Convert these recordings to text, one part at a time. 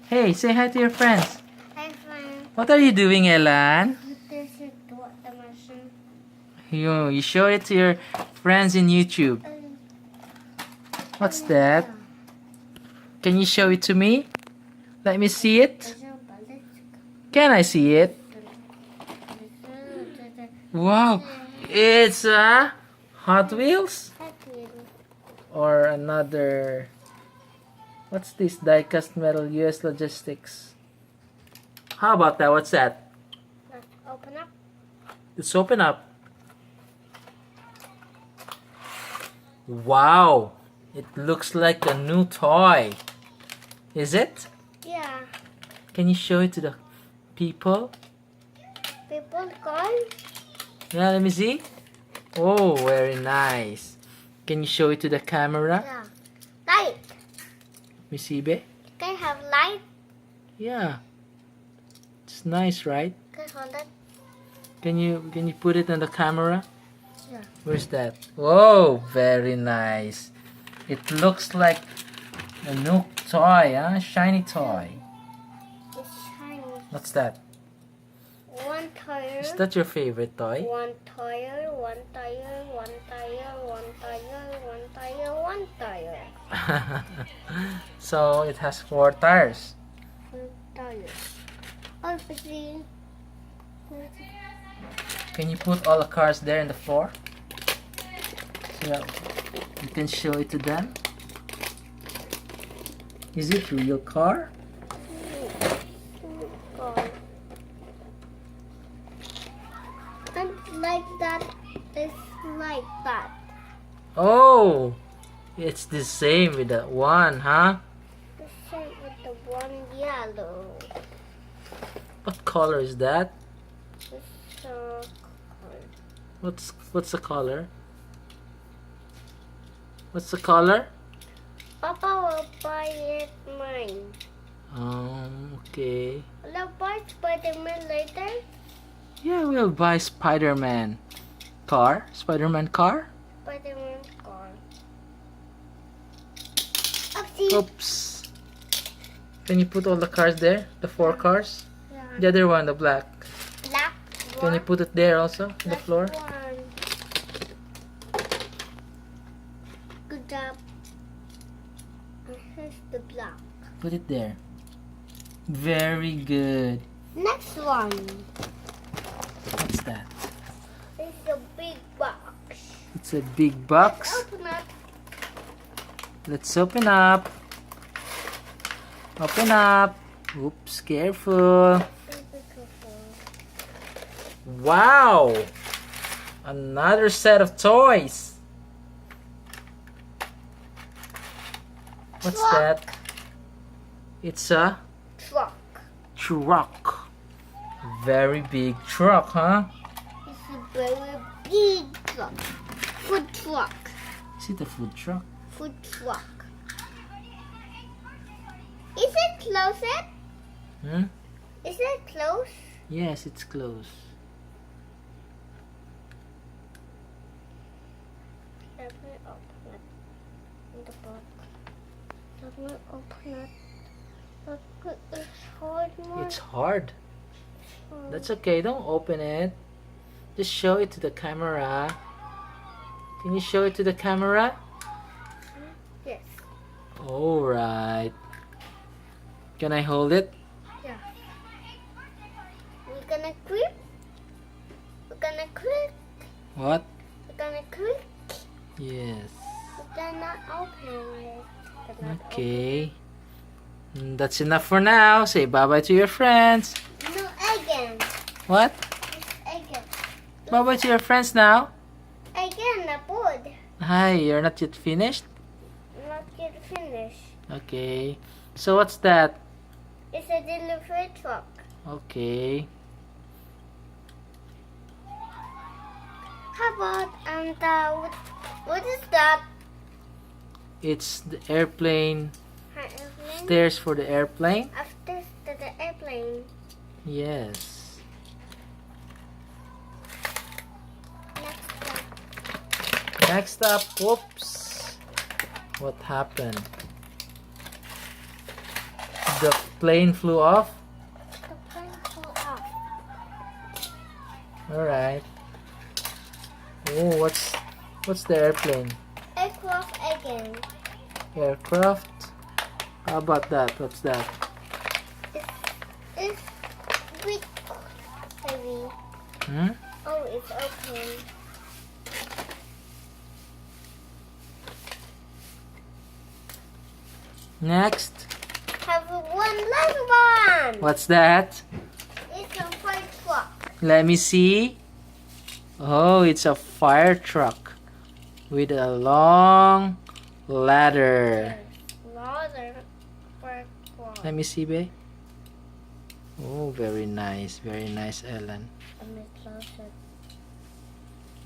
Hey, say hi to your friends. Hi, friend. What are you doing, Elan? This is what the machine. You show it to your friends in YouTube. What's that? Can you show it to me? Let me see it. Can I see it? Wow, it's a Hot Wheels or another. What's this? Die-cast metal US logistics. How about that? What's that? Let's open up. Let's open up. Wow, it looks like a new toy. Is it? Yeah. Can you show it to the people? People call. Yeah, let me see. Oh, very nice. Can you show it to the camera? Yeah. Light. Let me see, babe. Can I have light? Yeah. It's nice, right? Can I hold it? Can you put it on the camera? Yeah. Where's that? Whoa, very nice. It looks like a new toy, huh? Shiny toy. It's shiny. What's that? One tire. Is that your favorite toy? One tire. One tire. One tire. One tire. One tire. One tire. So it has 4 tires. One tire. Oh, see. Can you put all the cars there in the floor? So you can show it to them. Is it real car? And like that, it's like that. Oh, it's the same with that one, huh? The same with the one yellow. What color is that? It's What's the color? What's the color? Papa will buy it mine. Okay. Will I buy Spider-Man later? Yeah, we'll buy Spider-Man car. Spider-Man car? Spider-Man car. Oopsie. Oops. Can you put all the cars there? The 4 cars? Yeah. The other one, the black. Black Can one. you put it there also? On the Black floor? one. Good job. And here's the black. Put it there. Very good. Next one. What's that? It's a big box. It's a big box. Open it. Let's open up. Open up. Oops, careful. Wow! Another set of toys. What's Truck. that? It's a Truck. truck. Very big truck, huh? It's a very big truck. Food truck. Is it a food truck? Food truck. Is it closed? Hmm? Is it closed? Yes, it's closed. Let me open it in the box. Let me open it. Look, it's hard, Mom. It's hard. That's okay. Don't open it. Just show it to the camera. Can you show it to the camera? Yes. Alright. Can I hold it? Yeah. We're gonna click. We're gonna click. What? We're gonna click. Yes. We're gonna open it. We're not Okay. That's enough for now. Say bye-bye to your friends. open. No, again. What? Again. Bye-bye to your friends now. Again, the board. Hi, you're not yet finished? Not yet finished. Okay. So what's that? It's a delivery truck. Okay. How about what is that? It's the airplane. Airplane? Stairs for the airplane? After the airplane. Yes. Next Next up, whoops. What happened? The plane flew off. The plane flew off. Alright. Oh, what's the airplane? Aircraft again. Aircraft? How about that? What's that? It's big, heavy. Hmm? Oh, it's open. Next. Have one last one. What's that? It's a fire truck. Let me see. Oh, it's a fire truck with a long ladder. Ladder fire truck. Let me see, babe. Oh, very nice, Ellen.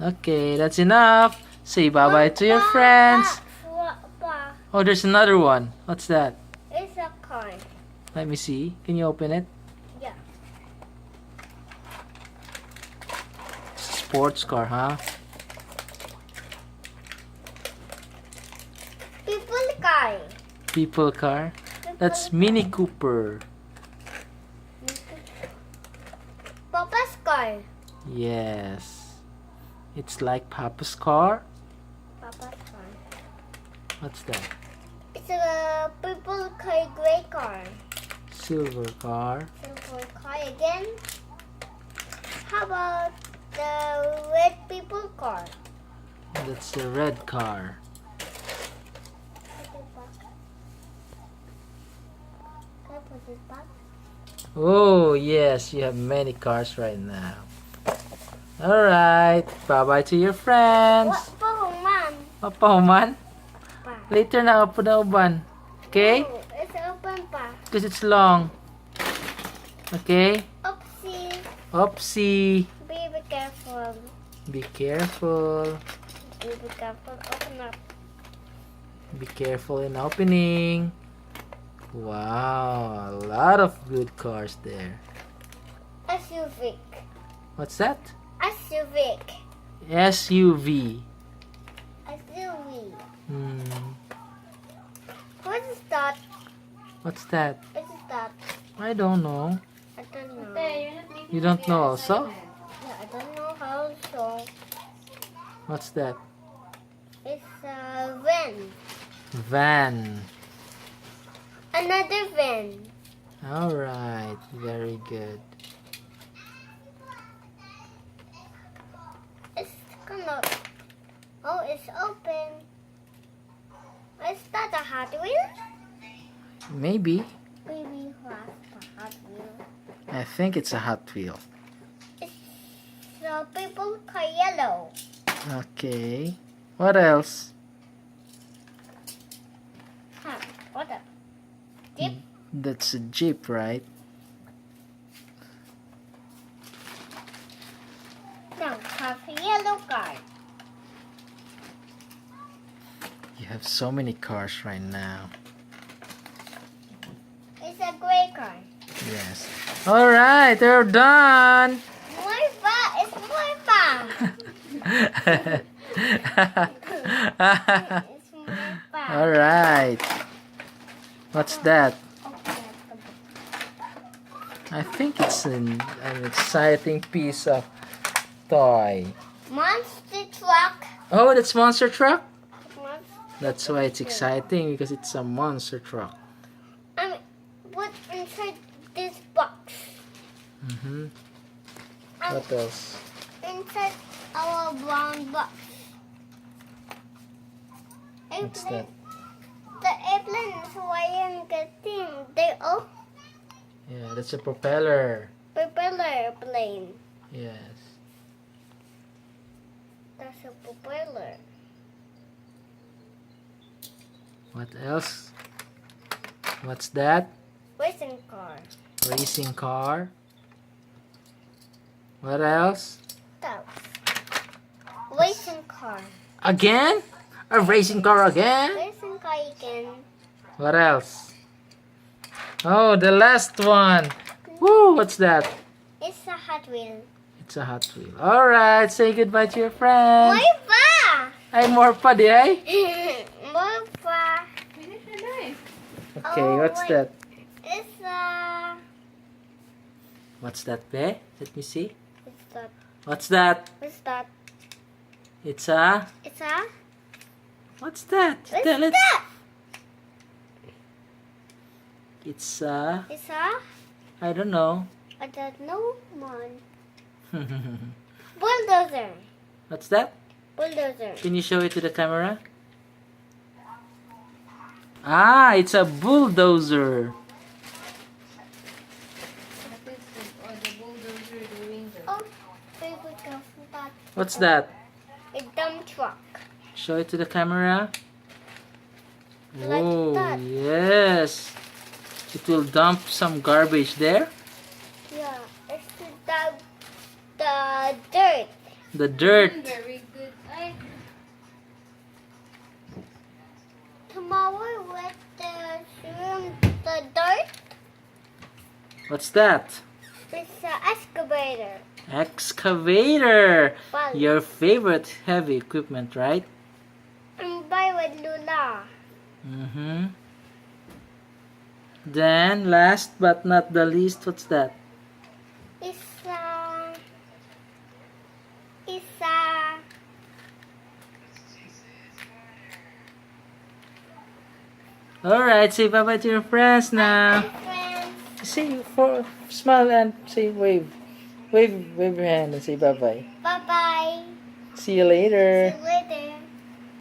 Okay, that's enough. Say bye-bye to your friends. Oh, there's another one. What's that? It's a car. Let me see. Can you open it? Yeah. It's a sports car, huh? People car. People car. That's Mini Cooper. Papa's car. Yes. It's like Papa's car. Papa's car. What's that? It's a purple car, gray car. Silver car. Silver car again. How about the red people car? That's the red car. Can I put this back? Oh, yes, you have many cars right now. Alright, bye-bye to your friends. What for, Mom? Papahuman? Later na ako na uban. Okay? Oh, it's open pa. Because it's long. Okay? Oopsie. Oopsie. Be careful. Be careful. Be careful. Open up. Be careful in opening. Wow, a lot of good cars there. SUV. What's that? SUV. SUV. SUV. What is that? What's that? What is that? I don't know. I don't know. You don't know also? Yeah, I don't know how so. What's that? It's a van. Van. Another van. Alright, very good. It's gonna. Oh, it's open. Is that a Hot Wheel? Maybe. Maybe a Hot Wheel. I think it's a Hot Wheel. It's the people car yellow. Okay. What else? Huh? What a Jeep? That's a Jeep, right? No, have a yellow car. You have so many cars right now. It's a gray car. Yes. Alright, they're done. More fun. It's more fun. It's more fun. Alright. What's that? Okay. I think it's an exciting piece of toy. Monster truck. Oh, that's Monster Truck? Monster. That's why it's exciting, because it's a monster truck. Put inside this box. What else? Inside our brown box. What's that? The airplane is flying getting. They all Yeah, that's a propeller. propeller plane. Yes. That's a propeller. What else? What's that? Racing car. Racing car. What else? That's racing car. Again? A racing car again? Racing car again. What else? Oh, the last one. Woo, what's that? It's a Hot Wheel. It's a Hot Wheel. Alright, say goodbye to your friends. More fun. Ay, more pa di ay? More fun. Okay, what's wait. that? It's What's that, Be? Let me see. What's that? What's that? What's that? It's a... It's a... What's that? What's Tell it. that? It's a... It's a... I don't know. I don't know one. Bulldozer. What's that? Bulldozer. Can you show it to the camera? Ah, it's a bulldozer. Oh, favorite of that. What's that? A dump truck. Show it to the camera. Like Oh, that. yes. It will dump some garbage there. Yeah, it's the dirt. The dirt. Very good. Tomorrow with the dirt. What's that? It's an excavator. Excavator. Well, Your favorite heavy equipment, right? and buy with Luna. Mm-hmm. Then, last but not the least, what's that? It's Alright, say bye-bye to your friends now. friends. Say, smile and say wave. Wave your hand and say bye-bye. Bye bye. See you later. See you later.